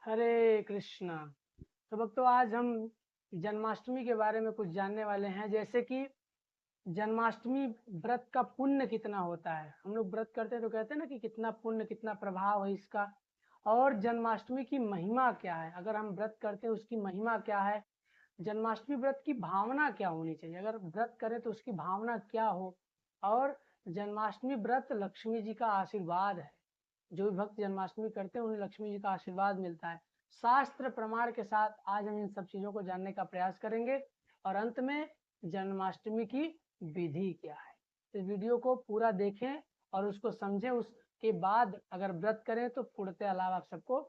हरे कृष्णा। तो भक्तों, आज हम जन्माष्टमी के बारे में कुछ जानने वाले हैं। जैसे कि जन्माष्टमी व्रत का पुण्य कितना होता है। हम लोग व्रत करते हैं तो कहते हैं ना कि कितना पुण्य, कितना प्रभाव है इसका। और जन्माष्टमी की महिमा क्या है, अगर हम व्रत करते हैं उसकी महिमा क्या है। जन्माष्टमी व्रत की भावना क्या होनी चाहिए, अगर व्रत करें तो उसकी भावना क्या हो। और जन्माष्टमी व्रत लक्ष्मी जी का आशीर्वाद है। जो भी भक्त जन्माष्टमी करते हैं उन्हें लक्ष्मी जी का आशीर्वाद मिलता है। शास्त्र प्रमाण के साथ आज हम इन सब चीजों को जानने का प्रयास करेंगे। और अंत में जन्माष्टमी की विधि क्या है। इस वीडियो को पूरा देखें और उसको समझें। उसके बाद अगर व्रत करें तो पूर्णतः लाभ आप सबको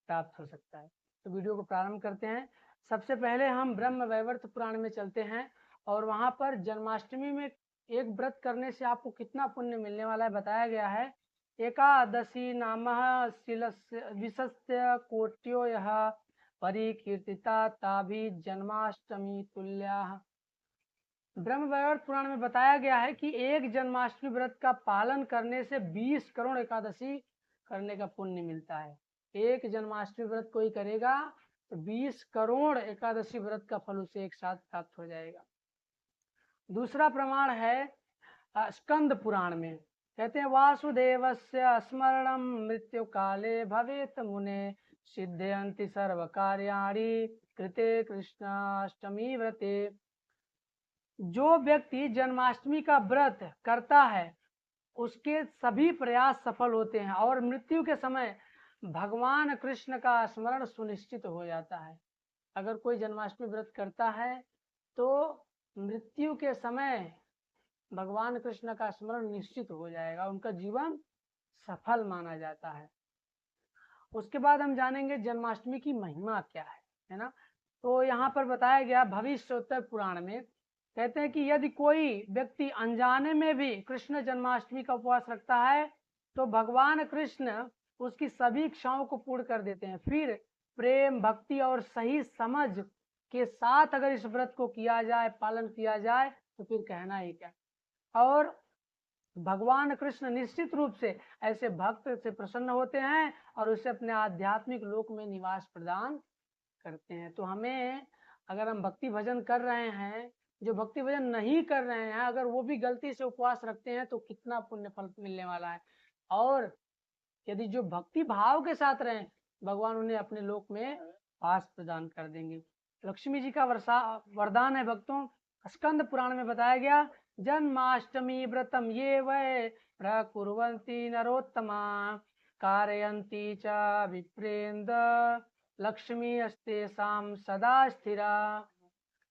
प्राप्त हो सकता है। तो वीडियो को प्रारंभ करते हैं। सबसे पहले हम ब्रह्म वैवर्त पुराण में चलते हैं और वहां पर जन्माष्टमी में एक व्रत करने से आपको कितना पुण्य मिलने वाला है बताया गया है। एकादशी नामः विशस्य कोट्यो यः परिकीर्तिता ताभि जन्माष्टमी तुल्याः। ब्रह्म वैवर्त पुराण में बताया गया है कि एक जन्माष्टमी व्रत का पालन करने से 20 करोड़ एकादशी करने का पुण्य मिलता है। एक जन्माष्टमी व्रत कोई करेगा तो 20 करोड़ एकादशी व्रत का फल उसे एक साथ प्राप्त हो जाएगा। दूसरा प्रमाण है स्कंद पुराण में। कहते हैं वासुदेवस्य स्मरणं मृत्यु काले भवेत मुने सिद्धयन्ति सर्व कार्याणि कृते कृष्णाष्टमी व्रते। जो व्यक्ति जन्माष्टमी का व्रत करता है उसके सभी प्रयास सफल होते हैं और मृत्यु के समय भगवान कृष्ण का स्मरण सुनिश्चित हो जाता है। अगर कोई जन्माष्टमी व्रत करता है तो मृत्यु के समय भगवान कृष्ण का स्मरण निश्चित हो जाएगा, उनका जीवन सफल माना जाता है। उसके बाद हम जानेंगे जन्माष्टमी की महिमा क्या है ना। तो यहाँ पर बताया गया भविष्योत्तर पुराण में। कहते हैं कि यदि कोई व्यक्ति अनजाने में भी कृष्ण जन्माष्टमी का उपवास रखता है तो भगवान कृष्ण उसकी सभी इच्छाओं को पूर्ण कर देते हैं। फिर प्रेम, भक्ति और सही समझ के साथ अगर इस व्रत को किया जाए, पालन किया जाए तो फिर कहना ही क्या। और भगवान कृष्ण निश्चित रूप से ऐसे भक्त से प्रसन्न होते हैं और उसे अपने आध्यात्मिक लोक में निवास प्रदान करते हैं। तो हमें, अगर हम भक्ति भजन कर रहे हैं, जो भक्ति भजन नहीं कर रहे हैं अगर वो भी गलती से उपवास रखते हैं तो कितना पुण्य फल मिलने वाला है। और यदि जो भक्ति भाव के साथ रहें भगवान उन्हें अपने लोक में वास प्रदान कर देंगे। लक्ष्मी जी का वरदान है भक्तों। स्कंद पुराण में बताया गया जन्माष्टमी व्रतम ये वै प्रकुर्वन्ति नरोत्तमा कारयन्ति च विप्रेंद लक्ष्मी अस्तेषां सदा स्थिरा।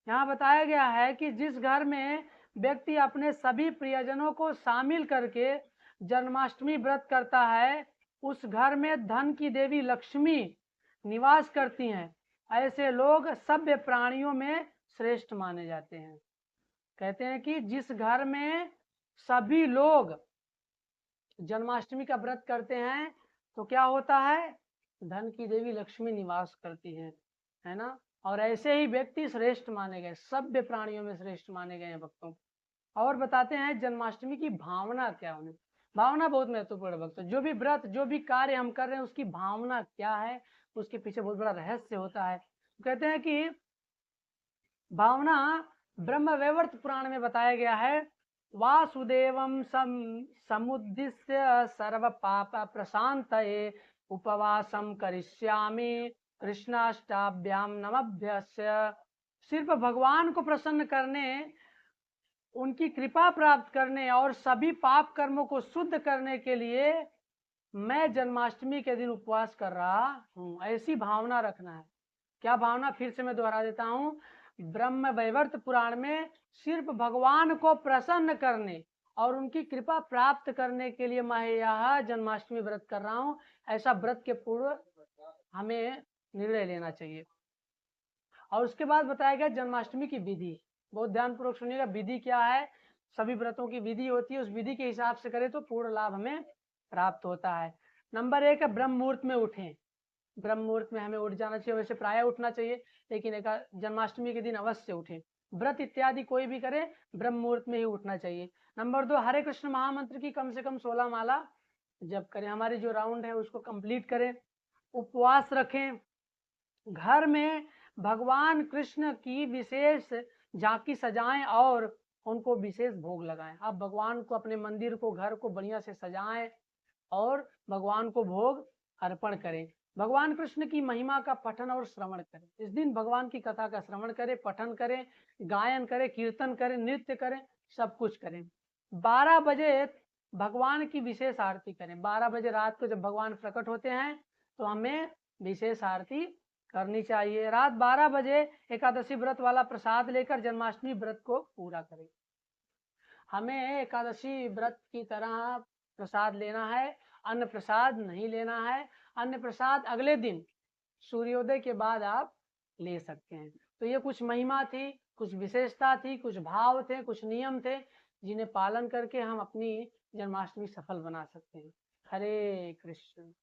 यहाँ बताया गया है कि जिस घर में व्यक्ति अपने सभी प्रियजनों को शामिल करके जन्माष्टमी व्रत करता है उस घर में धन की देवी लक्ष्मी निवास करती हैं। ऐसे लोग सभ्य प्राणियों में श्रेष्ठ माने जाते हैं। कहते हैं कि जिस घर में सभी लोग जन्माष्टमी का व्रत करते हैं तो क्या होता है, धन की देवी लक्ष्मी निवास करती है ना। और ऐसे ही व्यक्ति श्रेष्ठ माने गए, सभ्य प्राणियों में श्रेष्ठ माने गए हैं भक्तों। और बताते हैं जन्माष्टमी की भावना क्या होनी। भावना बहुत महत्वपूर्ण है भक्तों। जो भी व्रत, जो भी कार्य हम कर रहे हैं उसकी भावना क्या है, उसके पीछे बहुत बड़ा रहस्य होता है। कहते हैं कि भावना ब्रह्म वैवर्त पुराण में बताया गया है वासुदेवम समुद्दिश्य सर्व पाप प्रशांतये उपवासम करिष्यामि कृष्णाष्टाभ्याम नमभ्यस्य। सिर्फ भगवान को प्रसन्न करने, उनकी कृपा प्राप्त करने और सभी पाप कर्मों को शुद्ध करने के लिए मैं जन्माष्टमी के दिन उपवास कर रहा हूँ, ऐसी भावना रखना है। क्या भावना, फिर से मैं दोहरा देता हूँ। ब्रह्म वैवर्त पुराण में सिर्फ भगवान को प्रसन्न करने और उनकी कृपा प्राप्त करने के लिए मैं यह जन्माष्टमी व्रत कर रहा हूँ, ऐसा व्रत के पूर्व हमें निर्णय लेना चाहिए। और उसके बाद बताया गया जन्माष्टमी की विधि। बहुत ध्यानपूर्वक सुनिएगा, विधि क्या है। सभी व्रतों की विधि होती है, उस विधि के हिसाब से करें तो पूर्ण लाभ हमें प्राप्त होता है। नंबर 1 है ब्रह्म मुहूर्त में उठें। ब्रह्म मुहूर्त में हमें उठ जाना चाहिए। वैसे प्राय उठना चाहिए लेकिन एक जन्माष्टमी के दिन अवश्य उठें। व्रत इत्यादि कोई भी करे ब्रह्म मुहूर्त में ही उठना चाहिए। नंबर 2 हरे कृष्ण महामंत्र की कम से कम 16 माला जप करें। हमारी जो राउंड है उसको कंप्लीट करें। उपवास रखें। घर में भगवान कृष्ण की विशेष झांकी सजाएं और उनको विशेष भोग लगाएं। आप भगवान को, अपने मंदिर को, घर को बढ़िया से सजाएं और भगवान को भोग अर्पण करें। भगवान कृष्ण की महिमा का पठन और श्रवण करें। इस दिन भगवान की कथा का श्रवण करें, पठन करें, गायन करें, कीर्तन करें, नृत्य करें, सब कुछ करें। 12 बजे भगवान की विशेष आरती करें। 12 बजे रात को जब भगवान प्रकट होते हैं तो हमें विशेष आरती करनी चाहिए। रात 12 बजे एकादशी व्रत वाला प्रसाद लेकर जन्माष्टमी व्रत को पूरा करें। हमें एकादशी व्रत की तरह प्रसाद लेना है, अन्न प्रसाद नहीं लेना है। अन्न प्रसाद अगले दिन सूर्योदय के बाद आप ले सकते हैं। तो ये कुछ महिमा थी, कुछ विशेषता थी, कुछ भाव थे, कुछ नियम थे, जिन्हें पालन करके हम अपनी जन्माष्टमी सफल बना सकते हैं। हरे कृष्ण।